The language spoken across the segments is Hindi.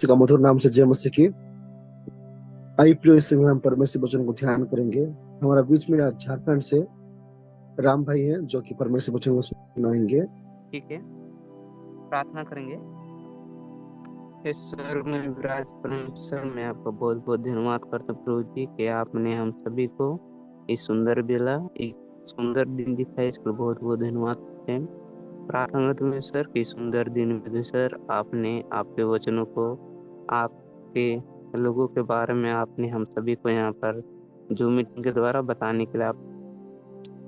मसीह का मधुर नाम से जय मसीह की। आई प्रियो, इस समय हम परमेश्वर वचन को ध्यान करेंगे। हमारा बीच में आज झारखंड से राम भाई हैं जो कि परमेश्वर वचन को सुनाएंगे। ठीक है, प्रार्थना करेंगे। इस स्वर्ग में विराज परमेश्वर, मैं आपका बहुत बहुत धन्यवाद करता हूँ प्रभु जी कि आपने हम सभी को इस सुंदर बेला, एक सुंदर दिन दिखाया। इसको बहुत बहुत धन्यवाद करते हैं। प्रार्थना करते हैं सर कि इस सुंदर दिन में सर आपने आपके वचनों को, आपके लोगों के बारे में आपने हम सभी को यहाँ पर जूम मीटिंग के द्वारा बताने के लिए आप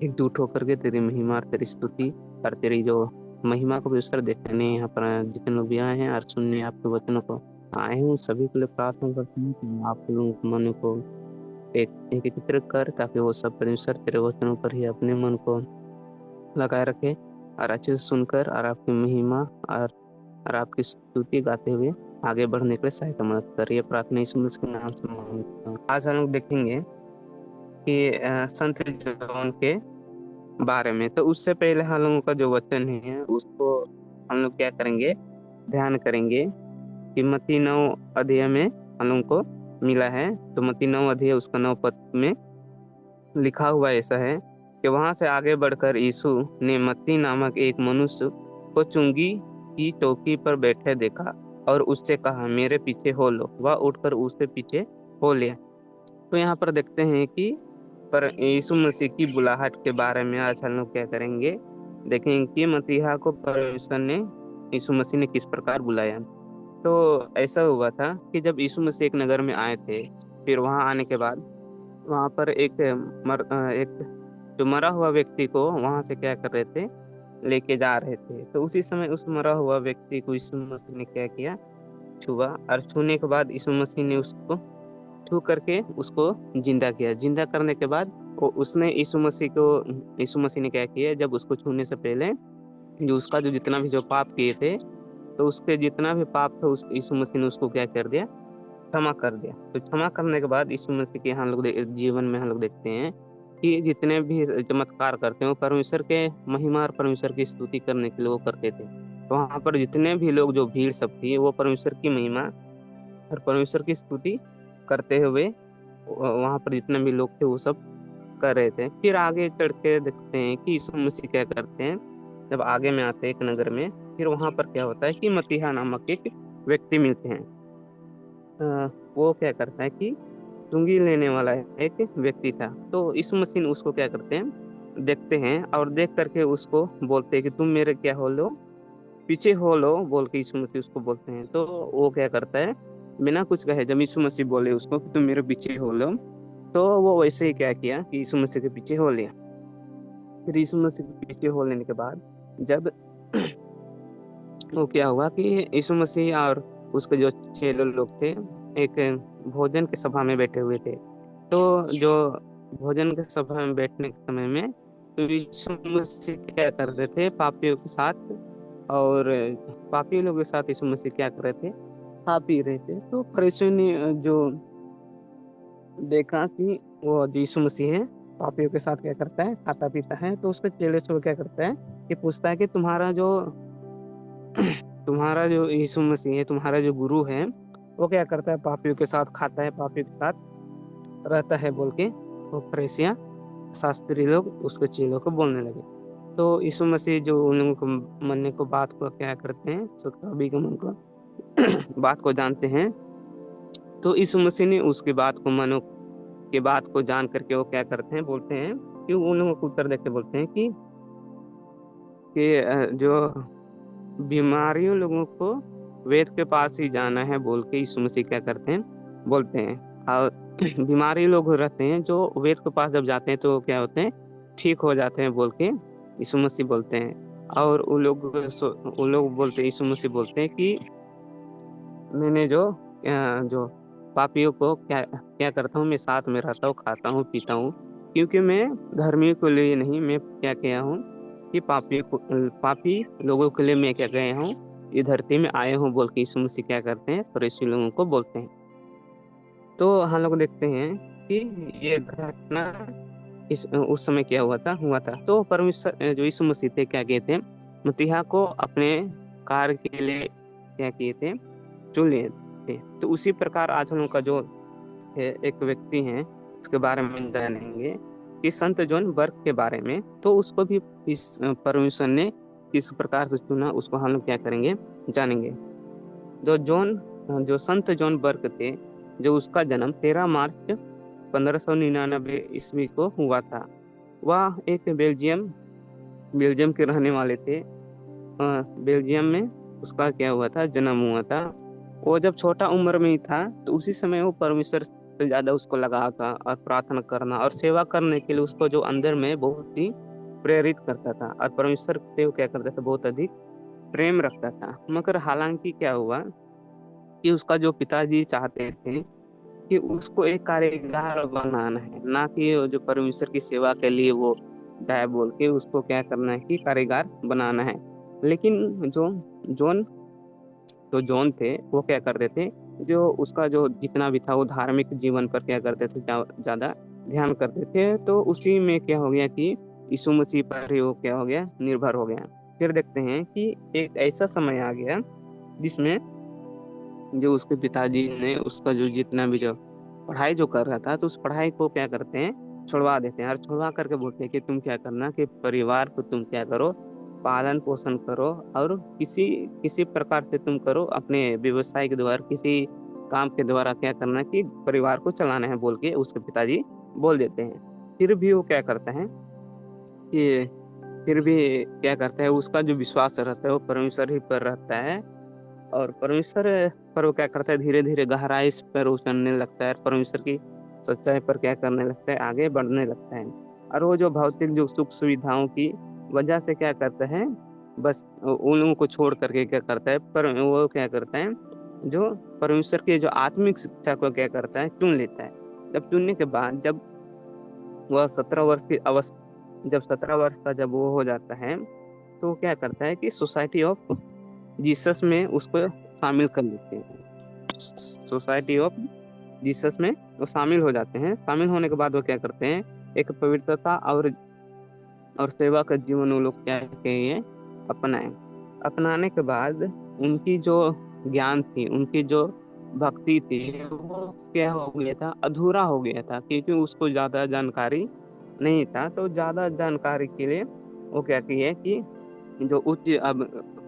एकजुट होकर के तेरी महिमा और तेरी स्तुति और तेरी जो महिमा को भी सर देखने यहाँ पर जितने लोग भी आए हैं और सुनने आपके वचनों को आए हैं, सभी के लिए प्रार्थना करते हैं कि आप लोगों के मन को एकत्रित कर, ताकि वो सब परमेश्वर तेरे वचनों पर ही अपने मन को लगाए रखे और अच्छे से सुनकर और आपकी महिमा और आपकी स्तुति गाते हुए आगे बढ़ने के लिए सहायता मदद कर। ये प्रार्थना यीशु मसीह के नाम से मांगता हूं। आज हम लोग देखेंगे कि संत जॉन के बारे में। तो उससे पहले हम लोगों का जो वचन है उसको हम लोग क्या करेंगे, ध्यान करेंगे कि मत्ती 9 अध्याय में हम लोगों को मिला है। तो मत्ती 9 अध्याय उसका 9 पद में लिखा हुआ ऐसा है कि वहां से आगे बढ़कर यीशु ने मत्ती नामक एक मनुष्य को चुंगी की चौकी पर बैठे देखा और उससे कहा, मेरे पीछे हो लो। वह उठकर उससे पीछे हो लिया। तो यहाँ पर देखते हैं कि पर यीशु मसीह की बुलाहट के बारे में आज हम लोग क्या करेंगे, देखेंगे कि मसीहा को परमेश्वर ने, यीशु मसीह ने किस प्रकार बुलाया। तो ऐसा हुआ था कि जब यीशु मसीह एक नगर में आए थे, फिर वहां आने के बाद वहां पर एक जो मरा हुआ व्यक्ति को वहां से क्या कर रहे थे, लेके जा रहे थे। तो उसी समय उस मरा हुआ व्यक्ति को यीशु मसीह ने क्या किया, छुआ। और छूने के बाद यीशु मसीह ने उसको छू करके उसको जिंदा किया। जिंदा करने के बाद उसने यीशु मसीह ने क्या किया, जब उसको छूने से पहले जो उसका जो जितना भी जो पाप किए थे, तो उसके जितना भी पाप था उस यीशु मसीह ने उसको क्या कर दिया, क्षमा कर दिया। तो क्षमा करने के बाद यीशु मसीह के हम लोग जीवन में हम लोग देखते हैं कि जितने भी चमत्कार करते हैं वो परमेश्वर के महिमा और परमेश्वर की स्तुति करने के लिए वो करते थे। तो वहां पर जितने भी लोग, जो भीड़ सब थी, वो परमेश्वर की महिमा और परमेश्वर की स्तुति करते हुए वहां पर जितने भी लोग थे वो सब कर रहे थे। फिर आगे चढ़ के देखते हैं कि यीशु मसीह क्या करते हैं। जब आगे में आते हैं एक नगर में, फिर वहां पर क्या होता है कि मसीहा नामक एक व्यक्ति मिलते हैं। वो क्या करता है कि चुंगी लेने वाला एक व्यक्ति था। तो यीशु मसीह उसको क्या करते हैं, देखते हैं और देख करके उसको बोलते हैं कि तुम मेरे क्या हो लो, पीछे हो लो, बोल के यीशु मसीह उसको बोलते हैं। तो वो क्या करता है, बिना कुछ कहे जब यीशु मसीह बोले उसको कि तुम मेरे पीछे हो लो, तो वो वैसे ही क्या किया कि यीशु मसीह के पीछे हो लिया। फिर यीशु मसीह के पीछे हो लेने के बाद जब वो क्या हुआ कि यीशु मसीह और उसके जो चेले लोग थे एक भोजन के सभा में बैठे हुए थे। तो जो भोजन के सभा में बैठने के समय में तो यीशु मसीह क्या कर रहे थे, पापियों के साथ, और पापी लोगों के साथ यीशु मसीह क्या कर रहे थे, खा पी रहे थे। तो फरीसियों ने जो देखा कि वो यीशु मसीह है, पापियों के साथ क्या करता है, खाता पीता है, तो उसके चेले से वो क्या करता है कि पूछता है कि तुम्हारा जो यीशु मसीह है, तुम्हारा जो गुरु है, वो क्या करता है, पापियों के साथ खाता है, पापियों के साथ रहता है, बोल के वो फरीसियां शास्त्री लोग उसके चेलों को बोलने लगे। तो यीशु मसीह जो उन लोगों को मन को बात को क्या करते हैं, सभी के मन को बात को जानते हैं। तो यीशु मसीह ने उसकी बात को, मनो की बात को जान करके वो क्या करते हैं, बोलते हैं कि उन लोगों को उत्तर देते बोलते हैं कि जो बीमारियों लोगों को वेद के पास ही जाना है, बोल के यीशु मसीह क्या करते हैं, बोलते हैं। और बीमारी लोग रहते हैं जो वेद के पास जब जाते हैं तो क्या होते हैं, ठीक हो जाते हैं, बोल के यीशु मसीह बोलते हैं। और वो लोग बोलते हैं, यीशु मसीह बोलते हैं कि मैंने जो पापियों को क्या क्या करता हूँ, मैं साथ में रहता हूँ, खाता हूँ, पीता हूँ, क्योंकि मैं धर्मी के लिए नहीं, मैं क्या किया हूँ कि पापी लोगों के लिए मैं क्या गया हूँ, ये धरती में आए हूँ, बोल के यीशु मसीह क्या करते हैं, फरीसी लोगों को बोलते हैं। तो हम लोग देखते हैं कि ये घटना उस समय क्या हुआ था। तो परमेश्वर जो यीशु मसीह थे क्या किए थे, मसीहा को अपने कार्य के लिए क्या किए थे, चुन लिए। थे। तो उसी प्रकार आज हम लोग का जो है एक व्यक्ति है उसके बारे में जानेंगे कि संत जॉन बर्क के बारे में। तो उसको भी इस परमेश्वर ने किस प्रकार से चुना उसको हम लोग क्या करेंगे, जानेंगे। जो संत जॉन बर्क थे, जो उसका जन्म 13 मार्च 1599 ईस्वी को हुआ था। वह एक बेल्जियम के रहने वाले थे। बेल्जियम में उसका क्या हुआ था, जन्म हुआ था। वो जब छोटा उम्र में ही था तो उसी समय वो परमेश्वर से ज्यादा उसको लगा था और प्रार्थना करना और सेवा करने के लिए उसको जो अंदर में बहुत ही प्रेरित करता था और परमेश्वर से वो क्या करता था, बहुत अधिक प्रेम रखता था। मगर हालांकि क्या हुआ कि उसका जो पिताजी चाहते थे कि उसको एक कारीगर बनाना है, ना कि वो जो परमेश्वर की सेवा के लिए वो जाए बोल के उसको क्या करना है कि कारीगर बनाना है। लेकिन जोन जॉन थे वो क्या करते थे, जो उसका जो जितना भी था वो धार्मिक जीवन पर क्या करते थे, ज्यादा ध्यान करते थे। तो उसी में क्या हो गया कि यीशु मसीह पर ही वो क्या हो गया, निर्भर हो गया। फिर देखते हैं कि एक ऐसा समय आ गया जिसमें जो उसके पिताजी ने उसका जो जितना भी जो पढ़ाई जो कर रहा था, तो उस पढ़ाई को क्या करते हैं, छुड़वा देते हैं और छुड़वा करके बोलते हैं कि तुम क्या करना कि परिवार को तुम क्या करो, पालन पोषण करो और किसी किसी प्रकार से तुम करो, अपने व्यवसाय के द्वारा किसी काम के द्वारा क्या करना कि परिवार को चलाना है बोल के उसके पिताजी बोल देते हैं। फिर भी वो क्या करता है कि फिर भी क्या करता है, उसका जो विश्वास रहता है वो परमेश्वर ही पर रहता है और परमेश्वर पर वो क्या करता है, धीरे धीरे गहराई पर उतरने लगता है, परमेश्वर की सच्चाई पर क्या करने लगता है, आगे बढ़ने लगता है। और वो जो भौतिक जो सुख सुविधाओं की वजह से क्या करता है, बस उन लोगों को छोड़ करके क्या करता है, पर वो क्या करता है, जो परमेश्वर की जो आत्मिक शिक्षा को क्या करता है, चुन लेता है। जब चुनने के बाद वह 17 वर्ष की अवस्था जब 17 वर्ष का जब वो हो जाता है, तो क्या करता है कि सोसाइटी ऑफ जीसस में उसको शामिल कर लेते हैं। सोसाइटी ऑफ जीसस में वो शामिल हो जाते हैं। शामिल होने के बाद वो क्या करते हैं, एक पवित्रता और सेवा का जीवन वो लोग क्या कहेंगे, अपनाए। अपनाने के बाद उनकी जो ज्ञान थी, उनकी जो भक्ति थी, वो क्या हो गया था, अधूरा हो गया था, क्योंकि उसको ज्यादा जानकारी नहीं था। तो ज्यादा जानकारी के लिए वो क्या किया कि जो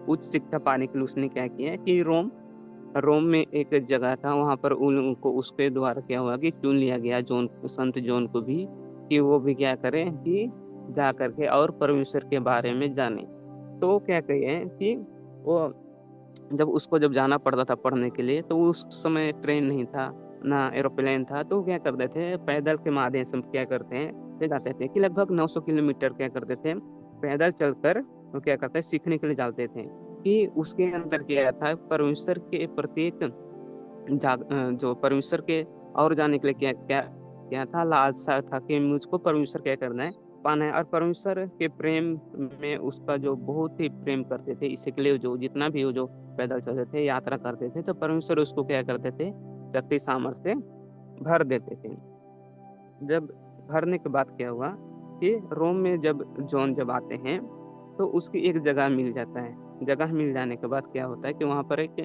उच्च शिक्षा पाने के लिए उसने क्या किया कि रोम रोम में एक जगह था, वहां पर उन लोगों को उसके द्वारा क्या हुआ कि चुन लिया गया, संत जॉन को भी, कि वो भी क्या करें कि जा करके और परमेश्वर के बारे में जाने। तो वो क्या कहे कि वो जब जाना पड़ता था पढ़ने के लिए, तो उस समय ट्रेन नहीं था ना एरोप्लेन था, तो क्या करते थे, पैदल के माध्यम से क्या करते हैं, ले जाते थे कि लगभग 900 किलोमीटर क्या करते थे, पैदल चलकर वो क्या करते हैं, सीखने के लिए जाते थे। कि उसके अंदर क्या था, परमेश्वर के प्रत्येक जो परमेश्वर के और जाने के लिए क्या क्या क्या था, लालसा था कि मुझको परमेश्वर क्या करना है, पाना है। और परमेश्वर के प्रेम में उसका जो बहुत ही प्रेम करते थे, इसी के लिए जो जितना भी वो जो पैदल चलते थे, यात्रा करते थे, तो परमेश्वर उसको क्या करते थे, शक्ति सामर्थ्य से भर देते थे। जब भरने के बाद क्या हुआ कि रोम में जब आते हैं, तो उसकी एक जगह मिल जाता है। जगह मिल जाने के बाद क्या होता है कि वहाँ पर एक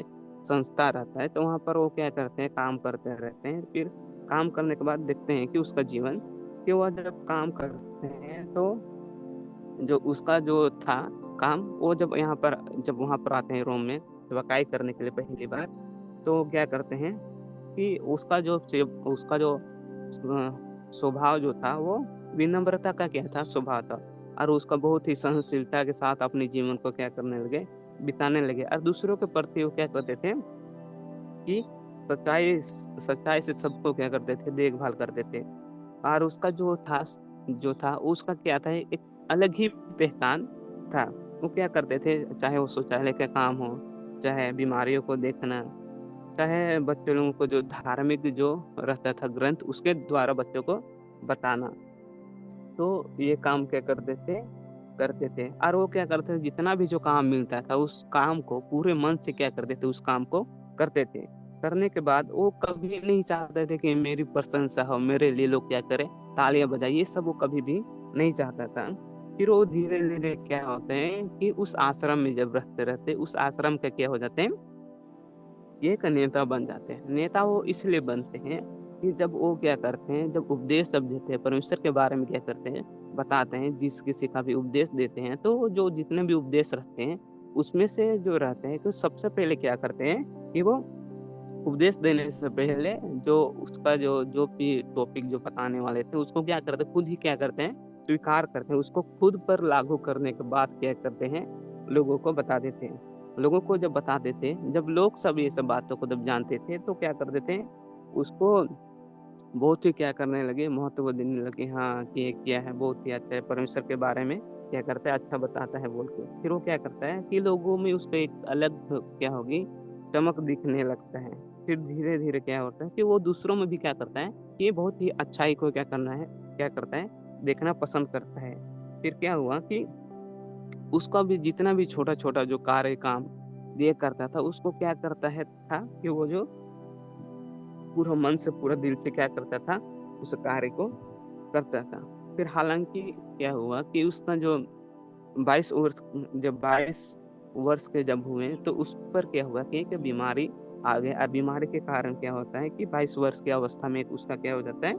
संस्था रहता है, तो वहाँ पर वो क्या करते हैं, काम करते रहते हैं। फिर काम करने के बाद देखते हैं कि उसका जीवन, कि वह जब काम करते हैं तो जो उसका जो था काम, वो जब वहाँ पर आते हैं रोम में वकाई करने के लिए पहली बार, तो क्या करते हैं कि उसका जो स्वभाव जो था, वो विनम्रता का क्या था, स्वभाव था। और उसका बहुत ही सहनशीलता के साथ अपने जीवन को क्या करने लगे, बिताने लगे। और दूसरों के प्रति वो क्या करते थे कि सच्चाई से सबको क्या करते थे, देखभाल करते थे। और उसका जो था उसका क्या था, एक अलग ही पहचान था। वो क्या करते थे, चाहे वो शौचालय का काम हो, चाहे बीमारियों को देखना, चाहे बच्चे लोगों को जो धार्मिक जो रहता था ग्रंथ, उसके द्वारा बच्चों को बताना। तो ये काम क्या करते थे। और वो क्या करते थे, जितना भी जो काम मिलता था उस काम को पूरे मन से क्या करते थे, उस काम को करते थे। करने के बाद वो कभी नहीं चाहते थे कि मेरी प्रशंसा हो, मेरे लिए लोग क्या करें, तालियां बजाए, ये सब वो कभी भी नहीं चाहता था। फिर वो धीरे धीरे क्या होते हैं कि उस आश्रम में जब रहते रहते, उस आश्रम का क्या हो जाते हैं, ये एक नेता बन जाते हैं। नेता वो इसलिए बनते हैं कि जब वो क्या करते हैं, जब उपदेश सब देते हैं परमेश्वर के बारे में, क्या करते हैं, बताते हैं, जिस किसी का भी उपदेश देते हैं, तो जो जितने भी उपदेश रहते हैं उसमें से जो रहते हैं, तो सबसे पहले क्या करते हैं कि वो उपदेश देने से पहले जो उसका जो जो भी टॉपिक जो बताने वाले थे उसको क्या करते हैं, खुद ही क्या करते हैं, स्वीकार करते हैं, उसको खुद पर लागू करने के बाद क्या करते हैं, लोगों को बता देते हैं। लोगों को जब बता देते हैं, जब लोग सब ये सब बातों को जब जानते थे तो क्या कर देते हैं, उसको बहुत ही क्या करने लगे, महत्व देने लगे। हाँ कि ये क्या है, बहुत ही अच्छा है, परमेश्वर के बारे में क्या करता है, अच्छा बताता है बोल के। फिर वो क्या करता है कि लोगों में उसको एक अलग क्या होगी, चमक दिखने लगता है। फिर धीरे धीरे क्या होता है कि वो दूसरों में भी क्या करता है कि ये बहुत ही अच्छाई को क्या करना है, क्या करता है, देखना पसंद करता है। फिर क्या हुआ कि उसका भी जितना भी छोटा छोटा जो कार्य काम ये करता था, उसको क्या करता है था कि वो जो पूरा मन से पूरा दिल से क्या करता था, उस कार्य को करता था। फिर हालांकि क्या हुआ कि उसका जो 22 वर्ष, जब 22 वर्ष के जब हुए तो उस पर क्या हुआ कि एक बीमारी आ गई। और बीमारी के कारण क्या होता है कि 22 वर्ष की अवस्था में उसका क्या हो जाता है,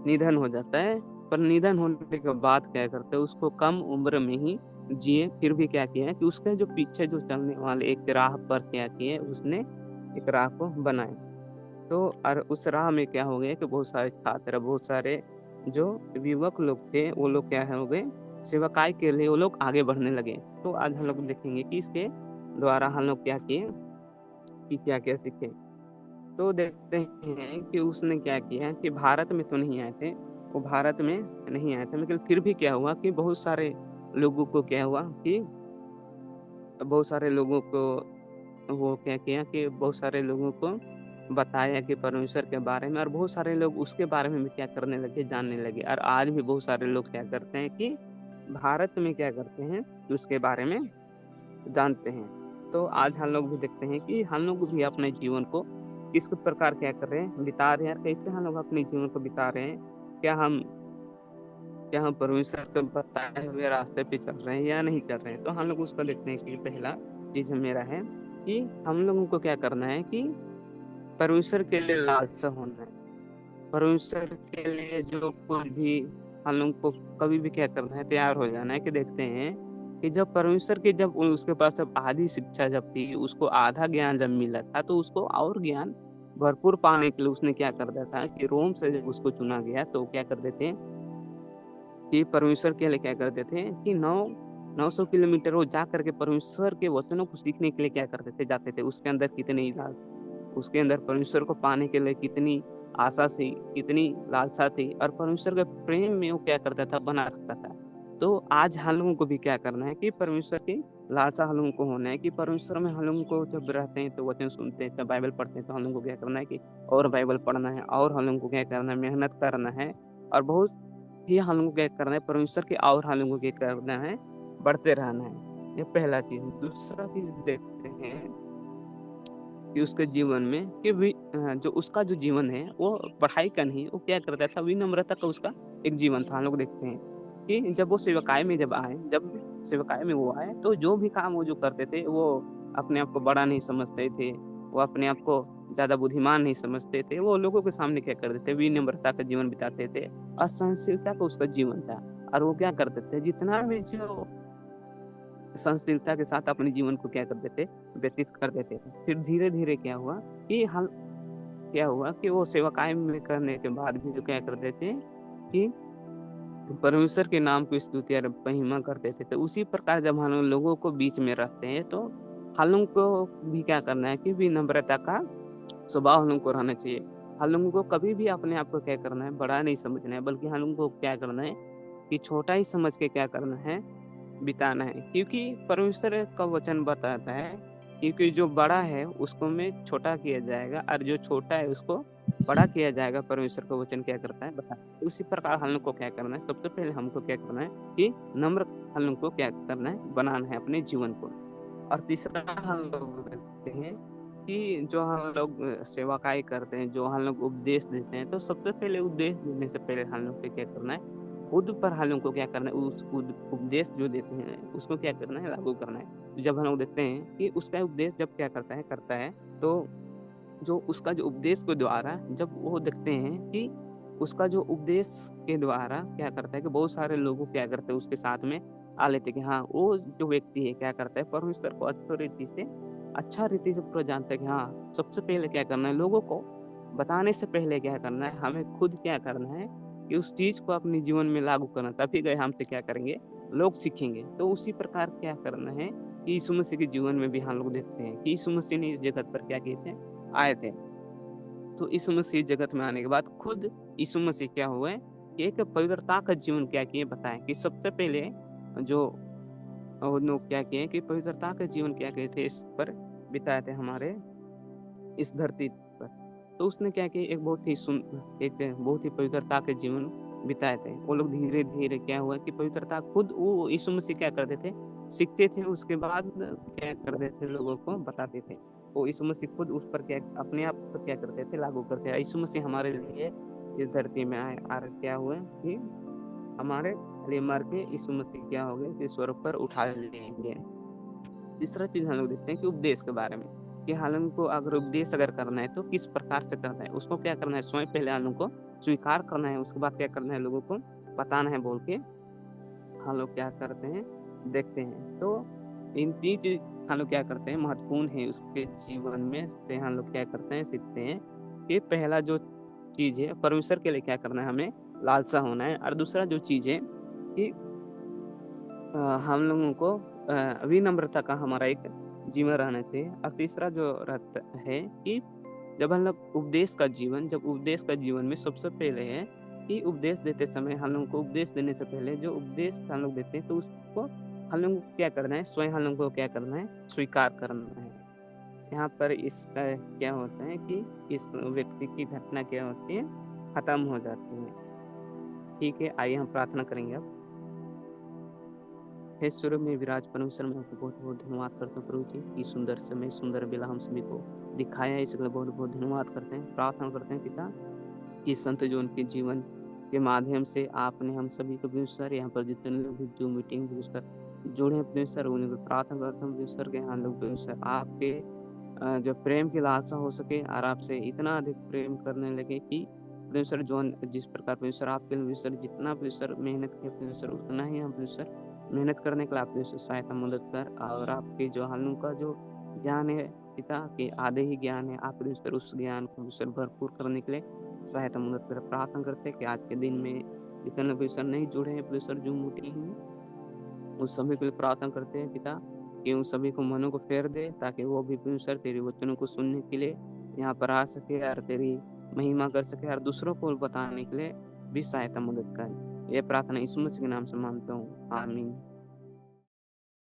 निधन हो जाता है। पर निधन होने के बाद क्या करते हैं, उसको कम उम्र में ही जिए, फिर भी क्या किया है कि उसके जो पीछे जो चलने वाले एक राह पर क्या किए, उसने एक राह को बनाए। तो और उस राह में क्या हो गया कि बहुत सारे छात्र, बहुत सारे जो युवक लोग थे, वो लोग क्या हो गए, सेवकाई के लिए वो लोग आगे बढ़ने लगे। तो आज हम लोग देखेंगे कि इसके द्वारा हम लोग क्या किए, कि क्या क्या सीखे। तो देखते हैं कि उसने क्या किया कि भारत में तो नहीं आए थे, वो भारत में नहीं आए थे, लेकिन फिर भी क्या हुआ कि बहुत सारे लोगों को क्या हुआ कि बहुत सारे लोगों को वो क्या किया कि बहुत सारे लोगों को बताया कि परमेश्वर के बारे में, और बहुत सारे लोग उसके बारे में भी क्या करने लगे, जानने लगे। और आज भी बहुत सारे लोग क्या करते हैं कि भारत में क्या करते हैं कि उसके बारे में जानते हैं। तो आज हम लोग भी देखते हैं कि हम लोग भी अपने जीवन को किस प्रकार क्या कर रहे हैं, बिता रहे हैं, और कैसे हम लोग अपने जीवन को बिता रहे हैं। क्या हम परमेश्वर के बताए हुए रास्ते पे चल रहे हैं या नहीं चल रहे हैं। तो हम लोग उसको देखते हैं कि पहला चीज मेरा है कि हम लोगों को क्या करना है कि परमेश्वर के लिए लालसा होना है। परमेश्वर के लिए जो कुछ भी हम लोग को कभी भी क्या करना है, तैयार हो जाना है। कि देखते हैं कि जब परमेश्वर की जब उसके पास जब आधी शिक्षा जब थी, उसको आधा ज्ञान जब मिला था, तो उसको और ज्ञान भरपूर पाने के लिए उसने क्या कर दिया था कि रोम से जब उसको चुना गया तो क्या कर देते हैं कि परमेश्वर के लिए क्या करते थे कि 900 किलोमीटर वो जा करके परमेश्वर के वचनों को सीखने के लिए क्या करते थे, जाते थे। उसके अंदर कितनी उसके अंदर परमेश्वर को पाने के लिए कितनी आशा थी, कितनी लालसा थी, और परमेश्वर के प्रेम में वो क्या करता था, बना रखता था। तो आज हम लोगों को भी क्या करना है कि परमेश्वर की लालसा हम लोगों को होना है कि परमेश्वर में हम लोगों को जब रहते हैं तो वचन सुनते हैं, जब बाइबल पढ़ते हैं, तो हम लोगों को क्या करना है कि और बाइबल पढ़ना है, और हम लोगों को क्या करना है, मेहनत करना है। और बहुत ही हम लोगों को क्या करना है, परमेश्वर के और हम लोगों को क्या करना है, बढ़ते रहना है। ये पहला चीज। दूसरा चीज देखते हैं कि उसके जीवन में कि जो उसका जो जीवन है वो पढ़ाई का नहीं, वो क्या करता था, विनम्रता का उसका एक जीवन था। हम लोग देखते हैं कि जब वो सेवकाई में जब आए, जब सेवकाई में वो आए, तो जो भी काम वो जो करते थे, वो अपने आप को बड़ा नहीं समझते थे, वो अपने आप को ज्यादा बुद्धिमान नहीं समझते थे। वो लोगों के सामने क्या करते थे, विनम्रता का जीवन बिताते थे, और सहनशीलता का उसका जीवन था। और वो क्या करते थे, जितना भी जो सहनशीलता के साथ अपने जीवन को क्या कर देते, व्यतीत कर देते थे। फिर धीरे धीरे क्या हुआ कि हम क्या हुआ कि वो सेवकाई में करने के बाद भी जो क्या कर देते कि परमेश्वर के नाम की स्तुति और महिमा करते थे। तो उसी प्रकार जब हम लोगों को बीच में रहते हैं, तो हम लोग को भी क्या करना है कि विनम्रता का स्वभाव हम लोग को रहना चाहिए। हम लोगों को कभी भी अपने आप को क्या करना है, बड़ा नहीं समझना है, बल्कि हम लोगों को क्या करना है कि छोटा ही समझ के क्या करना है, बिताना है। क्योंकि परमेश्वर का वचन बताता है क्योंकि जो बड़ा है उसको में छोटा किया जाएगा, और जो छोटा है उसको बड़ा किया जाएगा। परमेश्वर का वचन क्या करता है, बता। उसी प्रकार हम लोग को क्या करना है, सबसे पहले हमको क्या करना है कि नम्र हम लोग को क्या करना है, बनाना है अपने जीवन को। और तीसरा हम लोग देखते हैं कि जो हम लोग सेवाकाई करते हैं, जो हम लोग उपदेश देते हैं, तो सबसे पहले उपदेश देने से पहले हम लोग को क्या करना है, खुद पर हम लोग को क्या करना है, उस उपदेश जो देते हैं उसको क्या करना है, लागू करना है। तो जब हम लोग देखते हैं कि उसका उपदेश जब क्या करता है तो जो उसका जो उपदेश के द्वारा जब वो देखते हैं कि उसका जो उपदेश के द्वारा क्या करता है कि बहुत सारे लोग क्या करते हैं उसके साथ में आ लेते हैं कि हाँ वो जो व्यक्ति है क्या करता है, परमेश्वर को अच्छा रीति से पूरा जानता है कि हाँ सबसे पहले क्या करना है, लोगों को बताने से पहले क्या करना है, हमें खुद क्या करना है कि उस चीज को अपने जीवन में लागू करना, तभी गए हमसे क्या करेंगे, लोग सीखेंगे। तो उसी प्रकार क्या करना है कि यीशु मसीह के जीवन में भी हम लोग देखते हैं कि यीशु मसीह ने इस जगत पर क्या किए थे, आए थे। तो यीशु मसीह जगत में आने के बाद खुद यीशु मसीह क्या हुए कि एक पवित्रता का जीवन क्या किए बताएं कि सबसे पहले जो लोग क्या किए कि पवित्रता का जीवन क्या किए थे, इस पर बिताए थे हमारे इस धरती पर। तो उसने क्या किया, एक बहुत ही पवित्रता के जीवन बिताए थे। वो लोग धीरे धीरे क्या हुआ कि पवित्रता खुद वो यीशु मसीह क्या करते थे, सीखते थे, उसके बाद क्या करते थे, लोगों को बताते थे। वो यीशु मसीह खुद उस पर क्या अपने आप पर क्या करते थे, लागू करते थे। यीशु मसीह हमारे लिए इस धरती में आए और क्या हुए कि हमारे लिए मर के यीशु मसीह क्या हो गए कि स्वर्ग पर उठा लेंगे। तीसरा चीज हम लोग देखते हैं कि उपदेश के बारे में कि हालन को अगर उपदेश अगर करना है तो किस प्रकार से करना है, उसको क्या करना है, स्वयं पहले हालन को स्वीकार करना है, उसके बाद क्या करना है, लोगों को बताना है बोल के हम लोग क्या करते हैं, देखते हैं। तो इन तीन चीज हम लोग क्या करते हैं, महत्वपूर्ण है उसके जीवन में से हम लोग क्या करते हैं, सीखते हैं कि पहला जो चीज है परमेश्वर के लिए क्या करना है, हमें लालसा होना है। और दूसरा जो चीज है कि हम लोगों को विनम्रता का हमारा एक जीवन रहना चाहिए। और तीसरा जो रहता है कि जब हम लोग जब उपदेश का जीवन में सबसे पहले है कि उपदेश देते समय हम लोगों को उपदेश देने से पहले जो उपदेश हम लोग देते हैं तो उसको हम लोगों को क्या करना है, स्वयं हम लोगों को क्या करना है, स्वीकार करना है। यहाँ पर इसका क्या होता है कि इस व्यक्ति की घटना क्या होती है, खत्म हो जाती है। ठीक है, आइए हम प्रार्थना करेंगे अब। हे स्वर्ग में विराज परमेश्वर, मैं आपको बहुत बहुत धन्यवाद करता हूँ प्रभु जी की सुंदर समय सुंदर बेला हम सभी को दिखाया है, इसके लिए बहुत बहुत धन्यवाद करते हैं। प्रार्थना करते हैं पिता कि संत जो उनके जीवन के माध्यम से आपने हम सभी को भी सर यहाँ पर जितने लोग जो मीटिंग भी सर जुड़े हैं सर, उन्हें प्रार्थना करता हूँ सर के यहाँ लोग सर आपके जो प्रेम की लालसा हो सके और आपसे इतना अधिक प्रेम करने लगे कि सर जो जिस प्रकार सर आपके लिए सर जितना सर मेहनत किया सर उतना ही हम सर मेहनत करने के लिए आप सहायता मदद कर। और आपके जो हालों का जो ज्ञान है पिता के आधे ही ज्ञान है, आप सर उस ज्ञान को सर भरपूर करने के लिए सहायता मदद कर। प्रार्थना करते हैं कि आज के दिन में जितने लोग सर नहीं जुड़े हैं सर जो मीटिंग में, उस सभी के लिए प्रार्थना करते हैं पिता कि उन सभी को मनों को फेर दे ताकि वो भी सर तेरे वचनों को सुनने के लिए यहाँ पर आ सके और तेरी महिमा कर सके और दूसरों को बताने के लिए भी सहायता मदद कर। ये प्रार्थना यीशु मसीह के नाम से मांगता हूँ, आमीन।